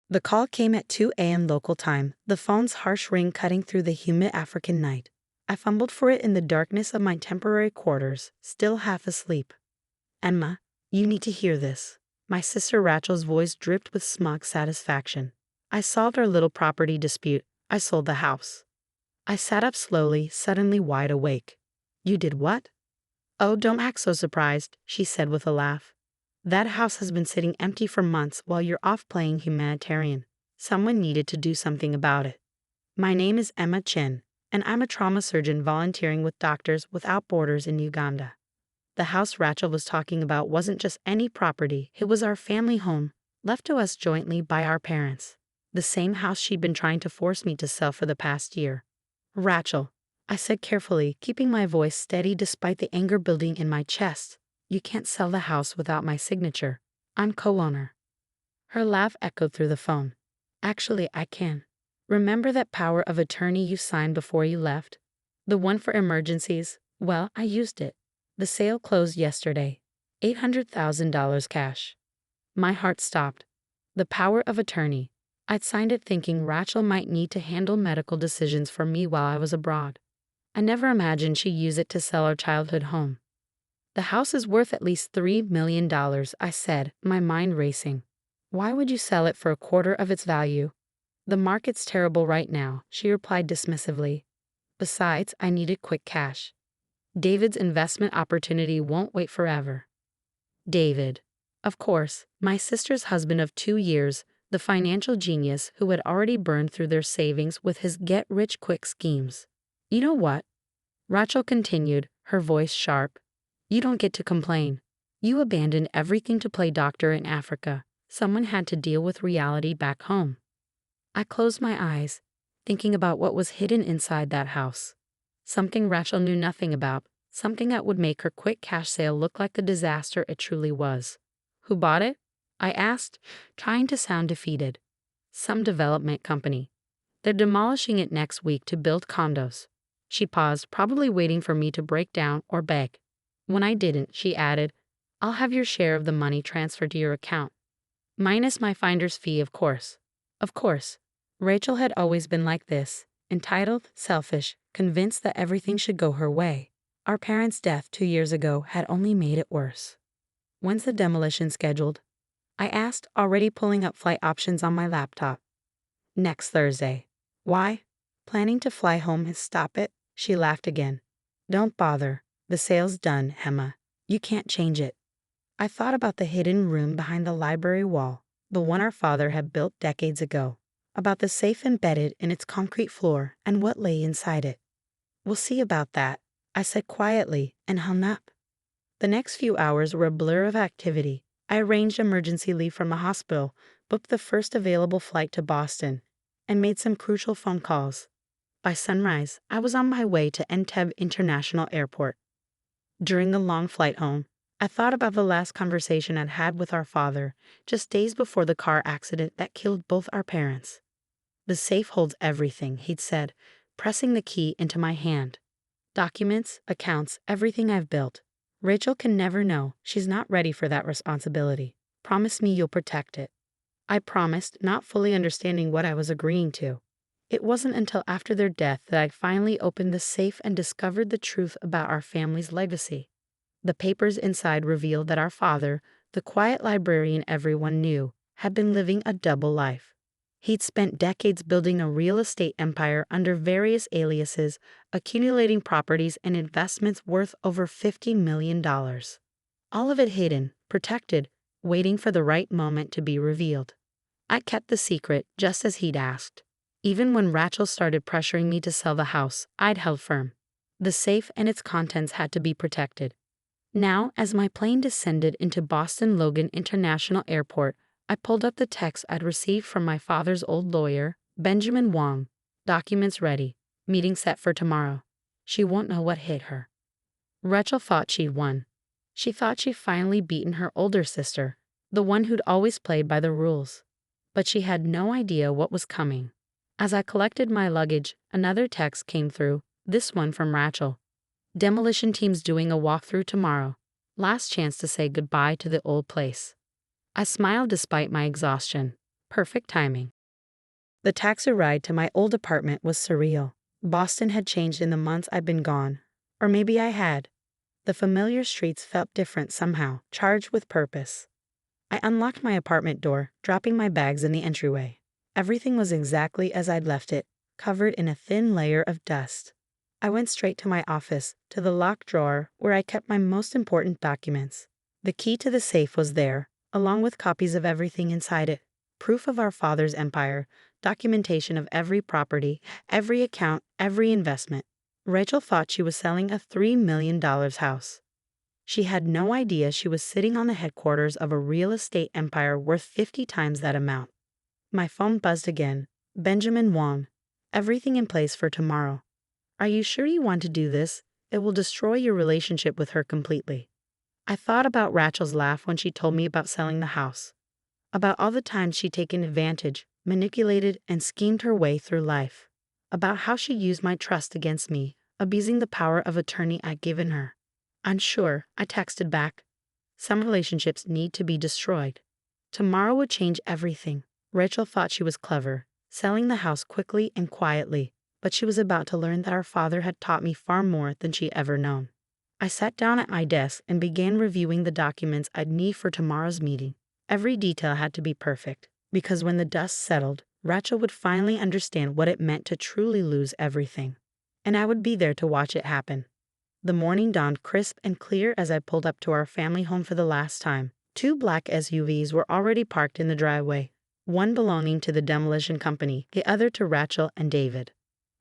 The call came at 2 a.m. local time, the phone's harsh ring cutting through the humid African night. I fumbled for it in the darkness of my temporary quarters, still half asleep. Emma, you need to hear this. My sister Rachel's voice dripped with smug satisfaction. I solved our little property dispute. I sold the house. I sat up slowly, suddenly wide awake. You did what? Oh, don't act so surprised, she said with a laugh. That house has been sitting empty for months while you're off playing humanitarian. Someone needed to do something about it. My name is Emma Chen, and I'm a trauma surgeon volunteering with Doctors Without Borders in Uganda. The house Rachel was talking about wasn't just any property, it was our family home, left to us jointly by our parents. The same house she'd been trying to force me to sell for the past year. Rachel, I said carefully, keeping my voice steady despite the anger building in my chest. You can't sell the house without my signature. I'm co-owner. Her laugh echoed through the phone. Actually, I can. Remember that power of attorney you signed before you left? The one for emergencies? Well, I used it. The sale closed yesterday. $800,000 cash. My heart stopped. The power of attorney. I'd signed it thinking Rachel might need to handle medical decisions for me while I was abroad. I never imagined she'd use it to sell our childhood home. The house is worth at least $3 million, I said, my mind racing. Why would you sell it for a quarter of its value? The market's terrible right now, she replied dismissively. Besides, I needed quick cash. David's investment opportunity won't wait forever. David. Of course, my sister's husband of 2 years, the financial genius who had already burned through their savings with his get-rich-quick schemes. You know what? Rachel continued, her voice sharp. You don't get to complain. You abandoned everything to play doctor in Africa. Someone had to deal with reality back home. I closed my eyes, thinking about what was hidden inside that house. Something Rachel knew nothing about, something that would make her quick cash sale look like the disaster it truly was. Who bought it? I asked, trying to sound defeated. Some development company. They're demolishing it next week to build condos. She paused, probably waiting for me to break down or beg. When I didn't, she added, I'll have your share of the money transferred to your account. Minus my finder's fee, of course. Of course. Rachel had always been like this, entitled, selfish, convinced that everything should go her way. Our parents' death 2 years ago had only made it worse. When's the demolition scheduled? I asked, already pulling up flight options on my laptop. Next Thursday. Why? Planning to fly home and stop it? She laughed again. Don't bother. The sale's done, Emma. You can't change it. I thought about the hidden room behind the library wall, the one our father had built decades ago, about the safe embedded in its concrete floor and what lay inside it. We'll see about that, I said quietly and hung up. The next few hours were a blur of activity. I arranged emergency leave from the hospital, booked the first available flight to Boston, and made some crucial phone calls. By sunrise, I was on my way to Entebbe International Airport. During the long flight home, I thought about the last conversation I'd had with our father, just days before the car accident that killed both our parents. The safe holds everything, he'd said, pressing the key into my hand. Documents, accounts, everything I've built. Rachel can never know. She's not ready for that responsibility. Promise me you'll protect it. I promised, not fully understanding what I was agreeing to. It wasn't until after their death that I finally opened the safe and discovered the truth about our family's legacy. The papers inside revealed that our father, the quiet librarian everyone knew, had been living a double life. He'd spent decades building a real estate empire under various aliases, accumulating properties and investments worth over $50 million. All of it hidden, protected, waiting for the right moment to be revealed. I kept the secret, just as he'd asked. Even when Rachel started pressuring me to sell the house, I'd held firm. The safe and its contents had to be protected. Now, as my plane descended into Boston Logan International Airport, I pulled up the text I'd received from my father's old lawyer, Benjamin Wong. Documents ready. Meeting set for tomorrow. She won't know what hit her. Rachel thought she'd won. She thought she'd finally beaten her older sister, the one who'd always played by the rules. But she had no idea what was coming. As I collected my luggage, another text came through, this one from Rachel. Demolition team's doing a walkthrough tomorrow. Last chance to say goodbye to the old place. I smiled despite my exhaustion. Perfect timing. The taxi ride to my old apartment was surreal. Boston had changed in the months I'd been gone. Or maybe I had. The familiar streets felt different somehow, charged with purpose. I unlocked my apartment door, dropping my bags in the entryway. Everything was exactly as I'd left it, covered in a thin layer of dust. I went straight to my office, to the locked drawer where I kept my most important documents. The key to the safe was there, along with copies of everything inside it. Proof of our father's empire, documentation of every property, every account, every investment. Rachel thought she was selling a $3 million house. She had no idea she was sitting on the headquarters of a real estate empire worth 50 times that amount. My phone buzzed again. Benjamin Wong. Everything in place for tomorrow. Are you sure you want to do this? It will destroy your relationship with her completely. I thought about Rachel's laugh when she told me about selling the house. About all the times she'd taken advantage, manipulated, and schemed her way through life. About how she used my trust against me, abusing the power of attorney I'd given her. Unsure, I texted back. Some relationships need to be destroyed. Tomorrow would change everything. Rachel thought she was clever, selling the house quickly and quietly, but she was about to learn that our father had taught me far more than she'd ever known. I sat down at my desk and began reviewing the documents I'd need for tomorrow's meeting. Every detail had to be perfect, because when the dust settled, Rachel would finally understand what it meant to truly lose everything. And I would be there to watch it happen. The morning dawned crisp and clear as I pulled up to our family home for the last time. 2 black SUVs were already parked in the driveway, one belonging to the demolition company, the other to Rachel and David.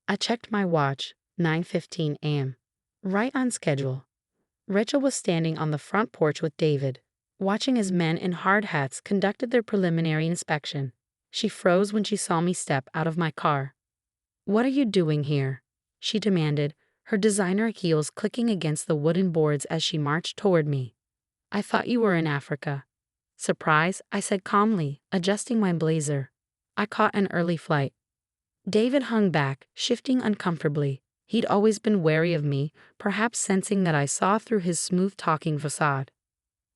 I checked my watch, 9:15 a.m. Right on schedule. Rachel was standing on the front porch with David, watching as men in hard hats conducted their preliminary inspection. She froze when she saw me step out of my car. "What are you doing here?" she demanded, her designer heels clicking against the wooden boards as she marched toward me. "I thought you were in Africa." "Surprise," I said calmly, adjusting my blazer. "I caught an early flight." David hung back, shifting uncomfortably. He'd always been wary of me, perhaps sensing that I saw through his smooth-talking facade.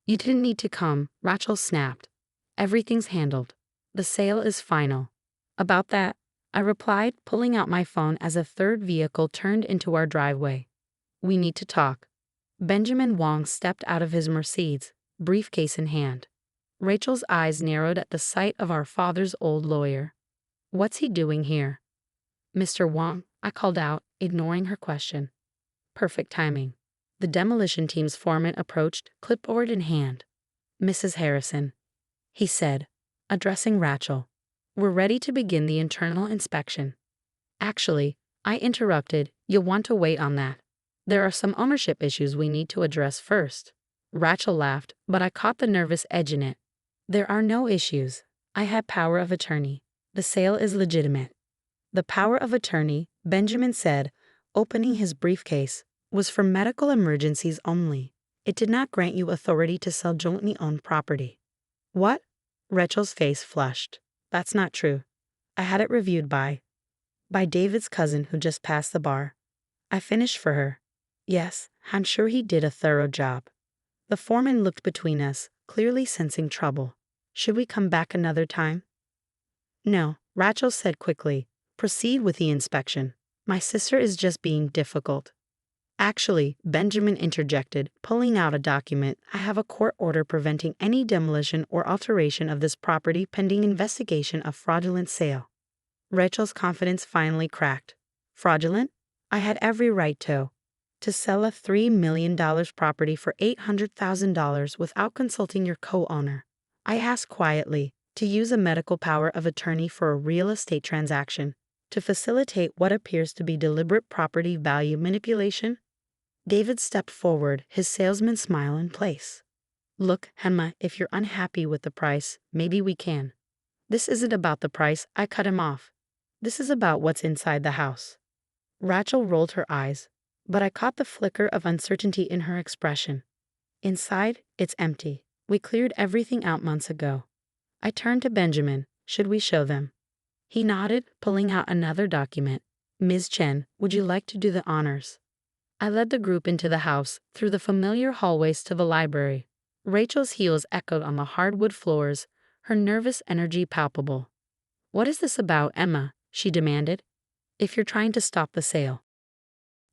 "You didn't need to come," Rachel snapped. "Everything's handled. The sale is final." "About that," I replied, pulling out my phone as a third vehicle turned into our driveway. "We need to talk." Benjamin Wong stepped out of his Mercedes, briefcase in hand. Rachel's eyes narrowed at the sight of our father's old lawyer. "What's he doing here?" "Mr. Wong," I called out, ignoring her question. Perfect timing. The demolition team's foreman approached, clipboard in hand. "Mrs. Harrison," he said, addressing Rachel. "We're ready to begin the internal inspection." "Actually," I interrupted, "you'll want to wait on that. There are some ownership issues we need to address first." Rachel laughed, but I caught the nervous edge in it. "There are no issues. I have power of attorney. The sale is legitimate." The power of attorney, Benjamin said, opening his briefcase, was for medical emergencies only. It did not grant you authority to sell jointly owned property. "What?" Rachel's face flushed. "That's not true. I had it reviewed by David's cousin who just passed the bar. I finished for her. Yes, I'm sure he did a thorough job." The foreman looked between us, clearly sensing trouble. "Should we come back another time?" "No," Rachel said quickly. "Proceed with the inspection. My sister is just being difficult." "Actually," Benjamin interjected, pulling out a document, "I have a court order preventing any demolition or alteration of this property pending investigation of fraudulent sale." Rachel's confidence finally cracked. "Fraudulent? I had every right to sell a $3 million property for $800,000 without consulting your co-owner." I asked quietly, "To use a medical power of attorney for a real estate transaction, to facilitate what appears to be deliberate property value manipulation?" David stepped forward, his salesman smile in place. "Look, Emma, if you're unhappy with the price, maybe we can." "This isn't about the price," I cut him off. "This is about what's inside the house." Rachel rolled her eyes, but I caught the flicker of uncertainty in her expression. "Inside, it's empty. We cleared everything out months ago." I turned to Benjamin. "Should we show them?" He nodded, pulling out another document. "Ms. Chen, would you like to do the honors?" I led the group into the house, through the familiar hallways to the library. Rachel's heels echoed on the hardwood floors, her nervous energy palpable. "What is this about, Emma?" she demanded. "If you're trying to stop the sale."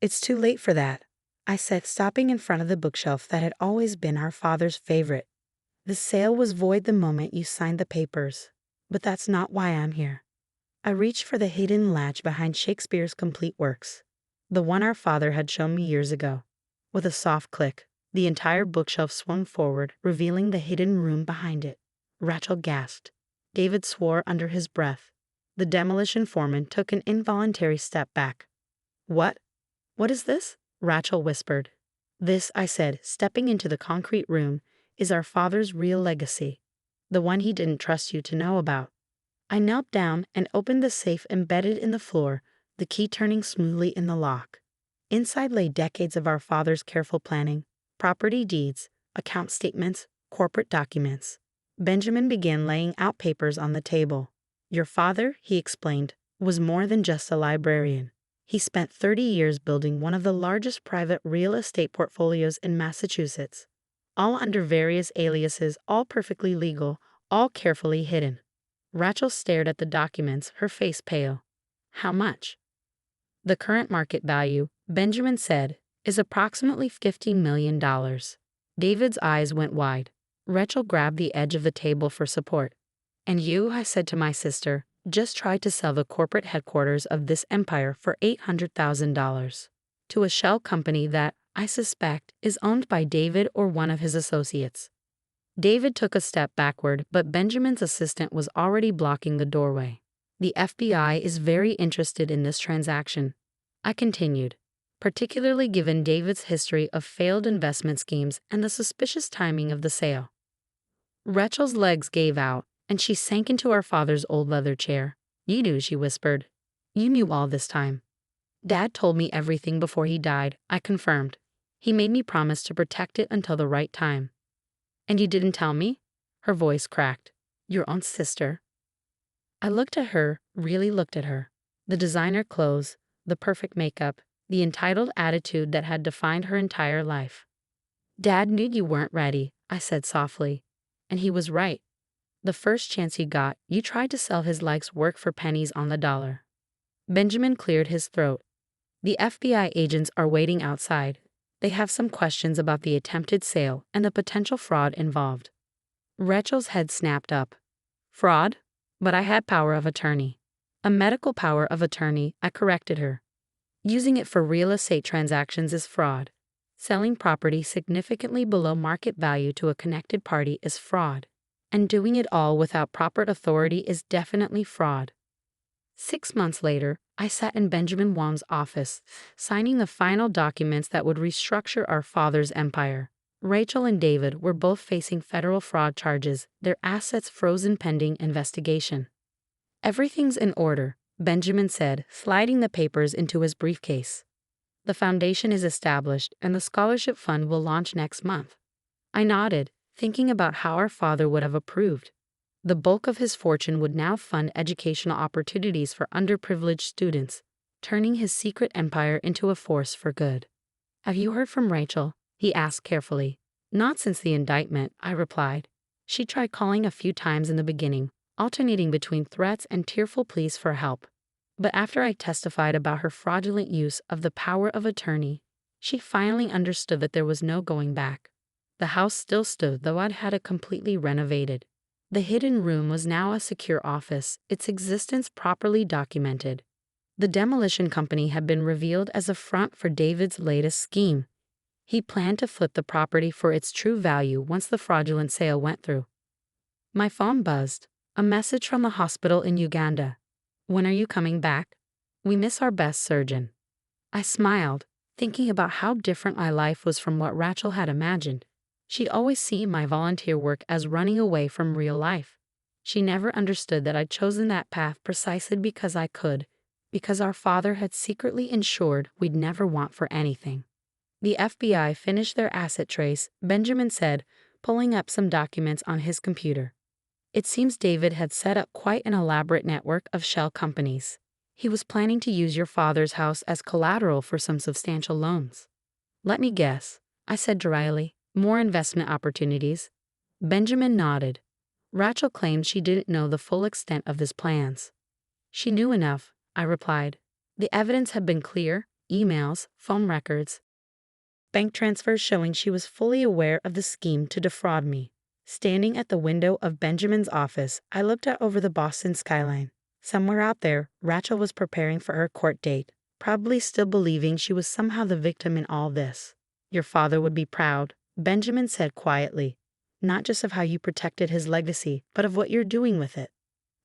"It's too late for that," I said, stopping in front of the bookshelf that had always been our father's favorite. "The sale was void the moment you signed the papers. But that's not why I'm here." I reached for the hidden latch behind Shakespeare's complete works, the one our father had shown me years ago. With a soft click, the entire bookshelf swung forward, revealing the hidden room behind it. Rachel gasped. David swore under his breath. The demolition foreman took an involuntary step back. "What? What is this?" Rachel whispered. "This," I said, stepping into the concrete room, "is our father's real legacy. The one he didn't trust you to know about." I knelt down and opened the safe embedded in the floor, the key turning smoothly in the lock. Inside lay decades of our father's careful planning, property deeds, account statements, corporate documents. Benjamin began laying out papers on the table. "Your father," he explained, "was more than just a librarian. He spent 30 years building one of the largest private real estate portfolios in Massachusetts, all under various aliases, all perfectly legal, all carefully hidden." Rachel stared at the documents, her face pale. "How much?" "The current market value," Benjamin said, "is approximately $50 million. David's eyes went wide. Rachel grabbed the edge of the table for support. "And you," I said to my sister, "just tried to sell the corporate headquarters of this empire for $800,000 to a shell company that, I suspect, is owned by David or one of his associates." David took a step backward, but Benjamin's assistant was already blocking the doorway. "The FBI is very interested in this transaction," I continued, "particularly given David's history of failed investment schemes and the suspicious timing of the sale." Rachel's legs gave out, and she sank into our father's old leather chair. "You knew," she whispered. "You knew all this time." "Dad told me everything before he died," I confirmed. "He made me promise to protect it until the right time." "And you didn't tell me?" Her voice cracked. "Your own sister." I looked at her, really looked at her. The designer clothes, the perfect makeup, the entitled attitude that had defined her entire life. "Dad knew you weren't ready," I said softly. "And he was right. The first chance he got, you tried to sell his life's work for pennies on the dollar." Benjamin cleared his throat. "The FBI agents are waiting outside. They have some questions about the attempted sale and the potential fraud involved." Rachel's head snapped up. "Fraud?" "But I had power of attorney." "A medical power of attorney," I corrected her. "Using it for real estate transactions is fraud. Selling property significantly below market value to a connected party is fraud. And doing it all without proper authority is definitely fraud." 6 months later, I sat in Benjamin Wong's office, signing the final documents that would restructure our father's empire. Rachel and David were both facing federal fraud charges, their assets frozen pending investigation. "Everything's in order," Benjamin said, sliding the papers into his briefcase. "The foundation is established, and the scholarship fund will launch next month." I nodded, thinking about how our father would have approved. The bulk of his fortune would now fund educational opportunities for underprivileged students, turning his secret empire into a force for good. "Have you heard from Rachel?" he asked carefully. "Not since the indictment," I replied. "She tried calling a few times in the beginning, alternating between threats and tearful pleas for help. But after I testified about her fraudulent use of the power of attorney, she finally understood that there was no going back. The house still stood, though I'd had it completely renovated. The hidden room was now a secure office, its existence properly documented. The demolition company had been revealed as a front for David's latest scheme. He planned to flip the property for its true value once the fraudulent sale went through. My phone buzzed. A message from the hospital in Uganda. "When are you coming back? We miss our best surgeon." I smiled, thinking about how different my life was from what Rachel had imagined. She'd always seen my volunteer work as running away from real life. She never understood that I'd chosen that path precisely because I could, because our father had secretly ensured we'd never want for anything. "The FBI finished their asset trace," Benjamin said, pulling up some documents on his computer. "It seems David had set up quite an elaborate network of shell companies. He was planning to use your father's house as collateral for some substantial loans." "Let me guess," I said dryly. "More investment opportunities?" Benjamin nodded. Rachel claimed she didn't know the full extent of his plans. She knew enough, I replied. The evidence had been clear: emails, phone records, bank transfers showing she was fully aware of the scheme to defraud me. Standing at the window of Benjamin's office, I looked out over the Boston skyline. Somewhere out there, Rachel was preparing for her court date, probably still believing she was somehow the victim in all this. Your father would be proud, Benjamin said quietly. Not just of how you protected his legacy, but of what you're doing with it.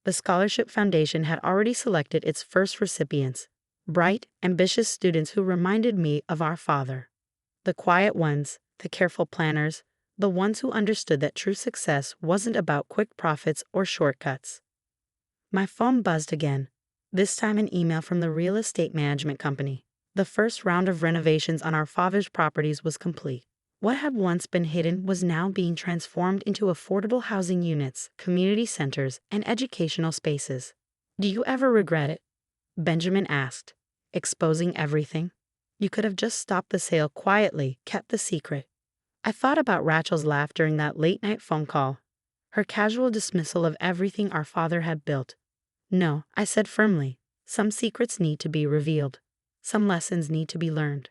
The Scholarship Foundation had already selected its first recipients, bright, ambitious students who reminded me of our father. The quiet ones, the careful planners, the ones who understood that true success wasn't about quick profits or shortcuts. My phone buzzed again, this time an email from the real estate management company. The first round of renovations on our father's properties was complete. What had once been hidden was now being transformed into affordable housing units, community centers, and educational spaces. Do you ever regret it? Benjamin asked, exposing everything. You could have just stopped the sale quietly, kept the secret. I thought about Rachel's laugh during that late-night phone call, her casual dismissal of everything our father had built. No, I said firmly, some secrets need to be revealed. Some lessons need to be learned.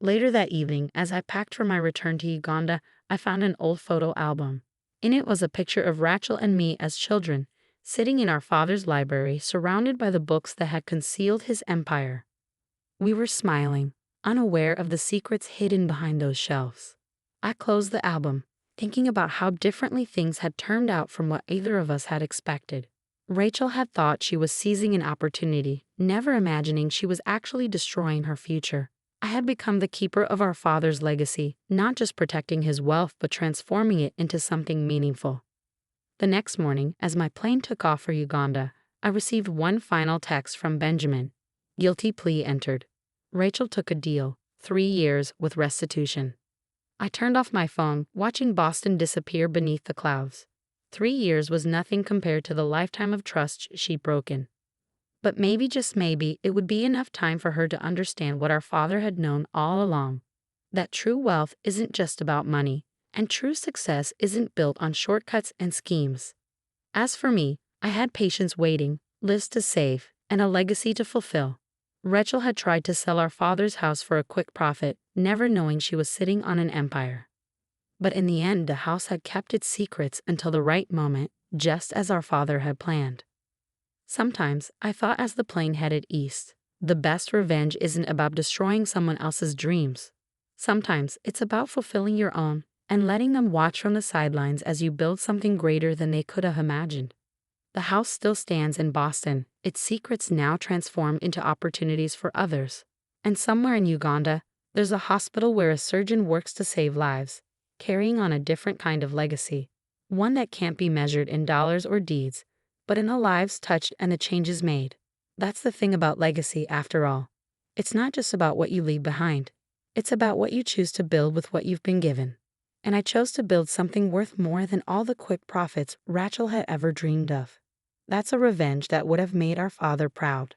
Later that evening, as I packed for my return to Uganda, I found an old photo album. In it was a picture of Rachel and me as children, sitting in our father's library, surrounded by the books that had concealed his empire. We were smiling, unaware of the secrets hidden behind those shelves. I closed the album, thinking about how differently things had turned out from what either of us had expected. Rachel had thought she was seizing an opportunity, never imagining she was actually destroying her future. I had become the keeper of our father's legacy, not just protecting his wealth but transforming it into something meaningful. The next morning, as my plane took off for Uganda, I received one final text from Benjamin. Guilty plea entered. Rachel took a deal, 3 years with restitution. I turned off my phone, watching Boston disappear beneath the clouds. 3 years was nothing compared to the lifetime of trust she'd broken. But maybe, just maybe, it would be enough time for her to understand what our father had known all along. That true wealth isn't just about money, and true success isn't built on shortcuts and schemes. As for me, I had patience waiting, lives to save, and a legacy to fulfill. Rachel had tried to sell our father's house for a quick profit, never knowing she was sitting on an empire. But in the end, the house had kept its secrets until the right moment, just as our father had planned. Sometimes, I thought as the plane headed east, the best revenge isn't about destroying someone else's dreams. Sometimes, it's about fulfilling your own and letting them watch from the sidelines as you build something greater than they could have imagined. The house still stands in Boston, its secrets now transformed into opportunities for others. And somewhere in Uganda, there's a hospital where a surgeon works to save lives, carrying on a different kind of legacy, one that can't be measured in dollars or deeds, but in the lives touched and the changes made. That's the thing about legacy, after all. It's not just about what you leave behind. It's about what you choose to build with what you've been given. And I chose to build something worth more than all the quick profits Rachel had ever dreamed of. That's a revenge that would have made our father proud.